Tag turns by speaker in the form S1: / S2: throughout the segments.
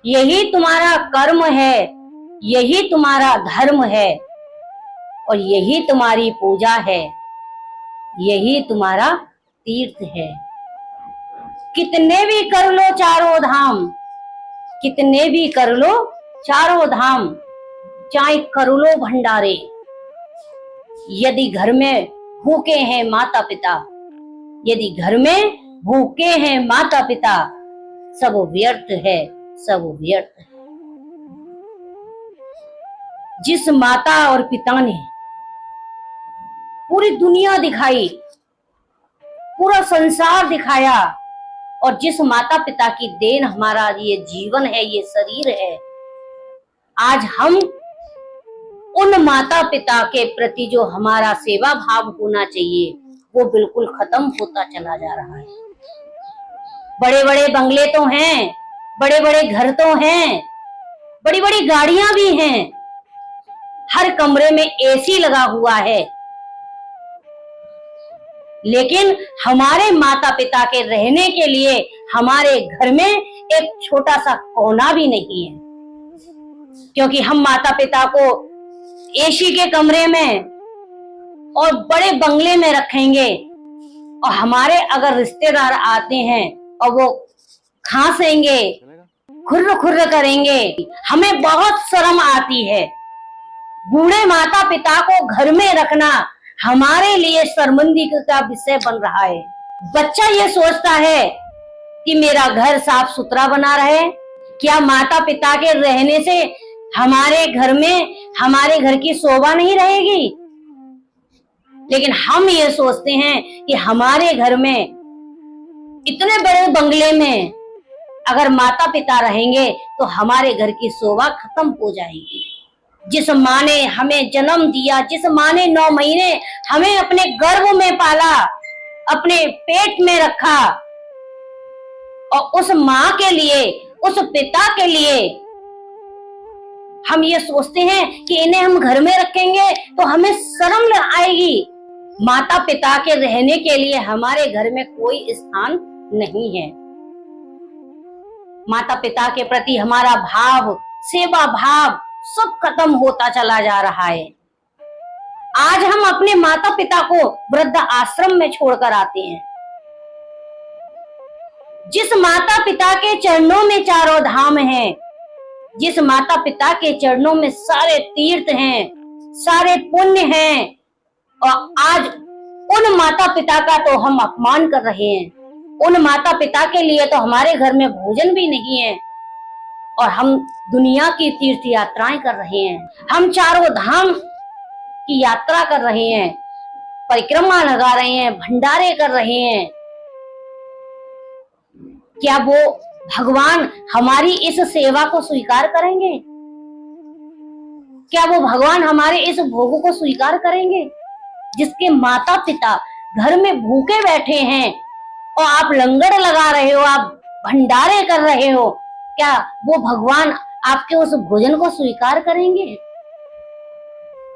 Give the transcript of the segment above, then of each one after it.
S1: यही तुम्हारा कर्म है, यही तुम्हारा धर्म है और यही तुम्हारी पूजा है, यही तुम्हारा तीर्थ है। कितने भी कर लो चारों धाम, कितने भी कर लो चारों धाम, चाहे कर लो भंडारे, यदि घर में भूखे हैं माता पिता, यदि घर में भूखे हैं माता पिता, सब व्यर्थ है, सब व्यर्थ है। जिस माता और पिता ने पूरी दुनिया दिखाई, पूरा संसार दिखाया, और जिस माता पिता की देन हमारा ये जीवन है, ये शरीर है, आज हम उन माता पिता के प्रति जो हमारा सेवा भाव होना चाहिए वो बिल्कुल खत्म होता चला जा रहा है। बड़े बड़े बंगले तो हैं, बड़े बड़े घर तो हैं, बड़ी बड़ी गाड़ियां भी हैं, हर कमरे में एसी लगा हुआ है, लेकिन हमारे माता पिता के रहने के लिए हमारे घर में एक छोटा सा कोना भी नहीं है। क्योंकि हम माता पिता को एसी के कमरे में और बड़े बंगले में रखेंगे, और हमारे अगर रिश्तेदार आते हैं और वो खांसेंगे, खुर्र खुर्र करेंगे, हमें बहुत शर्म आती है। बूढ़े माता पिता को घर में रखना हमारे लिए शर्मिंदगी का विषय बन रहा है। बच्चा ये सोचता है कि मेरा घर साफ सुथरा बना रहे। क्या माता पिता के रहने से हमारे घर में, हमारे घर की शोभा नहीं रहेगी? लेकिन हम ये सोचते हैं कि हमारे घर में, इतने बड़े बंगले में अगर माता पिता रहेंगे तो हमारे घर की शोभा खत्म हो जाएगी। जिस माँ ने हमें जन्म दिया, जिस माँ ने 9 महीने हमें अपने गर्भ में पाला, अपने पेट में रखा, और उस माँ के लिए, उस पिता के लिए हम ये सोचते हैं कि इन्हें हम घर में रखेंगे तो हमें शर्म आएगी। माता पिता के रहने के लिए हमारे घर में कोई स्थान नहीं है। माता पिता के प्रति हमारा भाव, सेवा भाव सब खत्म होता चला जा रहा है। आज हम अपने माता पिता को वृद्ध आश्रम में छोड़कर आते हैं। जिस माता पिता के चरणों में चारों धाम हैं, जिस माता पिता के चरणों में सारे तीर्थ हैं, सारे पुण्य हैं, और आज उन माता पिता का तो हम अपमान कर रहे हैं। उन माता पिता के लिए तो हमारे घर में भोजन भी नहीं है, और हम दुनिया की तीर्थ यात्राएं कर रहे हैं। हम चारों धाम की यात्रा कर रहे हैं, परिक्रमा लगा रहे हैं, भंडारे कर रहे हैं। क्या वो भगवान हमारी इस सेवा को स्वीकार करेंगे? क्या वो भगवान हमारे इस भोग को स्वीकार करेंगे? जिसके माता पिता घर में भूखे बैठे हैं और आप लंगर लगा रहे हो, आप भंडारे कर रहे हो, क्या वो भगवान आपके उस भोजन को स्वीकार करेंगे?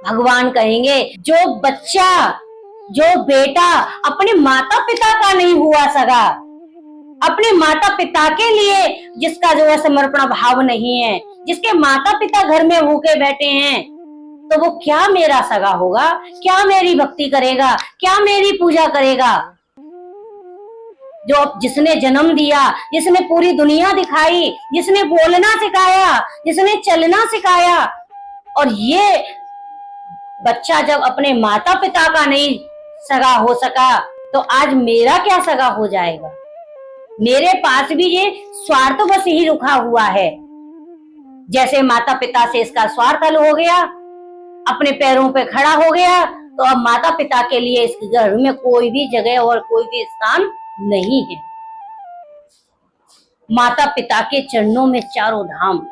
S1: भगवान कहेंगे जो बच्चा, जो बेटा अपने माता पिता का नहीं हुआ सगा, अपने माता पिता के लिए जिसका जो है समर्पण भाव नहीं है, जिसके माता पिता घर में भूखे बैठे हैं, तो वो क्या मेरा सगा होगा? क्या मेरी भक्ति करेगा? क्या मेरी पूजा करेगा? जो जिसने जन्म दिया, जिसने पूरी दुनिया दिखाई, जिसने बोलना सिखाया, जिसने चलना सिखाया, और ये बच्चा जब अपने माता पिता का नहीं सगा हो सका, तो आज मेरा क्या सगा हो जाएगा? मेरे पास भी ये स्वार्थ बस ही रुका हुआ है। जैसे माता पिता से इसका स्वार्थ हल हो गया, अपने पैरों पे खड़ा हो गया, तो अब माता पिता के लिए इस घर में कोई भी जगह और कोई भी स्थान नहीं है। माता पिता के चरणों में चारों धाम।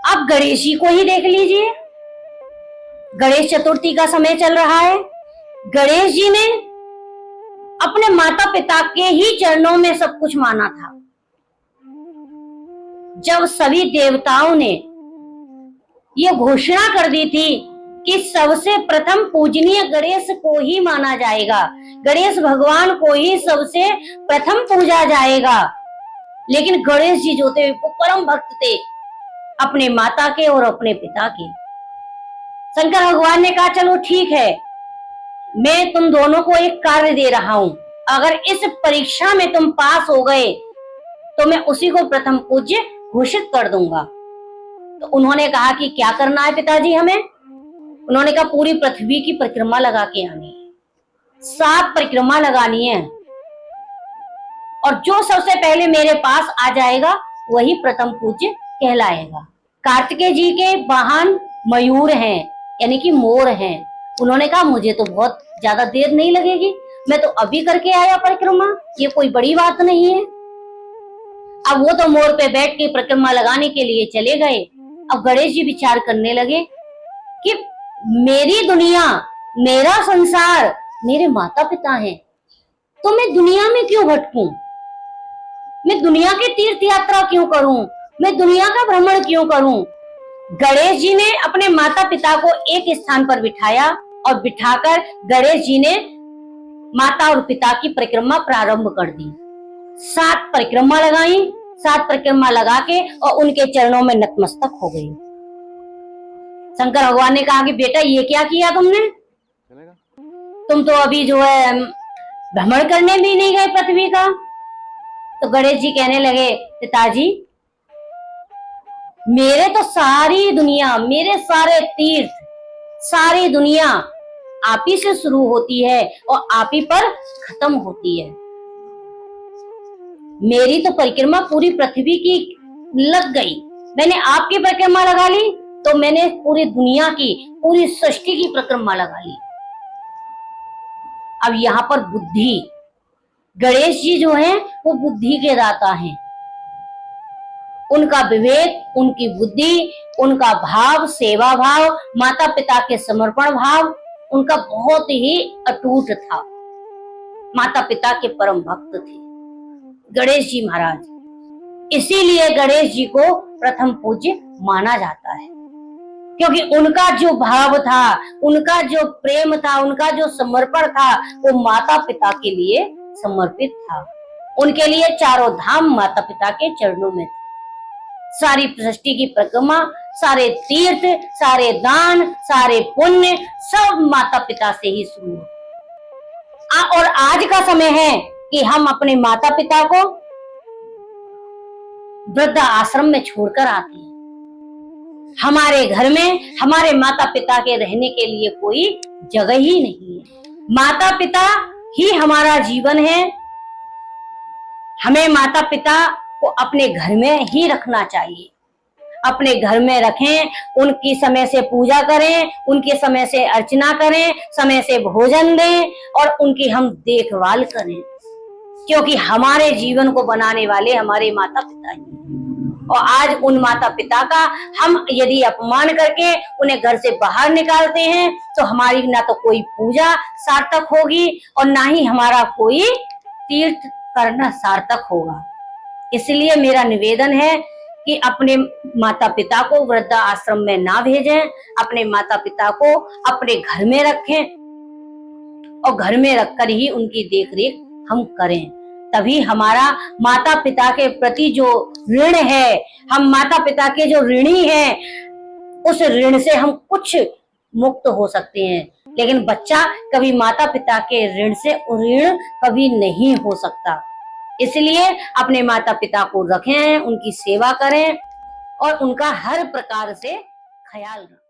S1: आप गणेश जी को ही देख लीजिए, गणेश चतुर्थी का समय चल रहा है। गणेश जी ने अपने माता पिता के ही चरणों में सब कुछ माना था। जब सभी देवताओं ने ये घोषणा कर दी थी कि सबसे प्रथम पूजनीय गणेश को ही माना जाएगा, गणेश भगवान को ही सबसे प्रथम पूजा जाएगा, लेकिन गणेश जी जो थे वो परम भक्त थे अपने माता के और अपने पिता के। शंकर भगवान ने कहा चलो ठीक है, मैं तुम दोनों को एक कार्य दे रहा हूं, अगर इस परीक्षा में तुम पास हो गए तो मैं उसी को प्रथम पूज्य घोषित कर दूंगा। तो उन्होंने कहा कि क्या करना है पिताजी हमें? उन्होंने कहा पूरी पृथ्वी की परिक्रमा लगा के आनी है, 7 परिक्रमा लगानी है, और जो सबसे पहले मेरे पास आ जाएगा वही प्रथम पूज्य कहलाएगा। कार्तिकेय जी के वाहन मयूर हैं, यानी कि मोर हैं। उन्होंने कहा मुझे तो बहुत ज्यादा देर नहीं लगेगी, मैं तो अभी करके आया परिक्रमा, ये कोई बड़ी बात नहीं है। अब वो तो मोर पे बैठ के परिक्रमा लगाने के लिए चले गए। अब गणेश जी विचार करने लगे कि मेरी दुनिया, मेरा संसार, मेरे माता पिता हैं, तो मैं दुनिया में क्यों भटकूं? मैं दुनिया की तीर्थ यात्रा क्यों करूं? मैं दुनिया का भ्रमण क्यों करूं? गणेश जी ने अपने माता पिता को एक स्थान पर बिठाया और बिठाकर गणेश जी ने माता और पिता की परिक्रमा प्रारंभ कर दी। 7 परिक्रमा लगाई, 7 परिक्रमा लगा के और उनके चरणों में नतमस्तक हो गई। शंकर भगवान ने कहा कि बेटा ये क्या किया तुमने? तुम तो अभी जो है भ्रमण करने भी नहीं गए पृथ्वी का। तो गणेश जी कहने लगे पिताजी, मेरे तो सारी दुनिया, मेरे सारे तीर्थ, सारी दुनिया आप ही से शुरू होती है और आप ही पर खत्म होती है। मेरी तो परिक्रमा पूरी पृथ्वी की लग गई, मैंने आपकी परिक्रमा लगा ली तो मैंने पूरी दुनिया की, पूरी सृष्टि की परिक्रमा लगा ली। अब यहाँ पर बुद्धि, गणेश जी जो हैं वो बुद्धि के दाता हैं। उनका विवेक, उनकी बुद्धि, उनका भाव, सेवा भाव, माता पिता के समर्पण भाव उनका बहुत ही अटूट था। माता पिता के परम भक्त थे गणेश जी महाराज। इसीलिए गणेश जी को प्रथम पूज्य माना जाता है, क्योंकि उनका जो भाव था, उनका जो प्रेम था, उनका जो समर्पण था वो माता पिता के लिए समर्पित था। उनके लिए चारों धाम माता पिता के चरणों में थे। सारी सृष्टि की परिक्रमा, सारे तीर्थ, सारे दान, सारे पुण्य सब माता पिता से ही शुरू हो। और आज का समय है कि हम अपने माता पिता को वृद्ध आश्रम में छोड़कर आते हैं। हमारे घर में हमारे माता पिता के रहने के लिए कोई जगह ही नहीं है। माता पिता ही हमारा जीवन है। हमें माता पिता को अपने घर में ही रखना चाहिए। अपने घर में रखें, उनकी समय से पूजा करें, उनके समय से अर्चना करें, समय से भोजन दें और उनकी हम देखभाल करें, क्योंकि हमारे जीवन को बनाने वाले हमारे माता पिता ही। और आज उन माता पिता का हम यदि अपमान करके उन्हें घर से बाहर निकालते हैं तो हमारी ना तो कोई पूजा सार्थक होगी और ना ही हमारा कोई तीर्थ करना सार्थक होगा। इसलिए मेरा निवेदन है कि अपने माता पिता को वृद्ध आश्रम में ना भेजें, अपने माता पिता को अपने घर में रखें और घर में रखकर ही उनकी देखरेख हम करें। तभी हमारा माता पिता के प्रति जो ऋण है, हम माता पिता के जो ऋणी हैं, उस ऋण से हम कुछ मुक्त हो सकते हैं। लेकिन बच्चा कभी माता पिता के ऋण से ऋण कभी नहीं हो सकता। इसलिए अपने माता पिता को रखें, उनकी सेवा करें और उनका हर प्रकार से ख्याल रखें।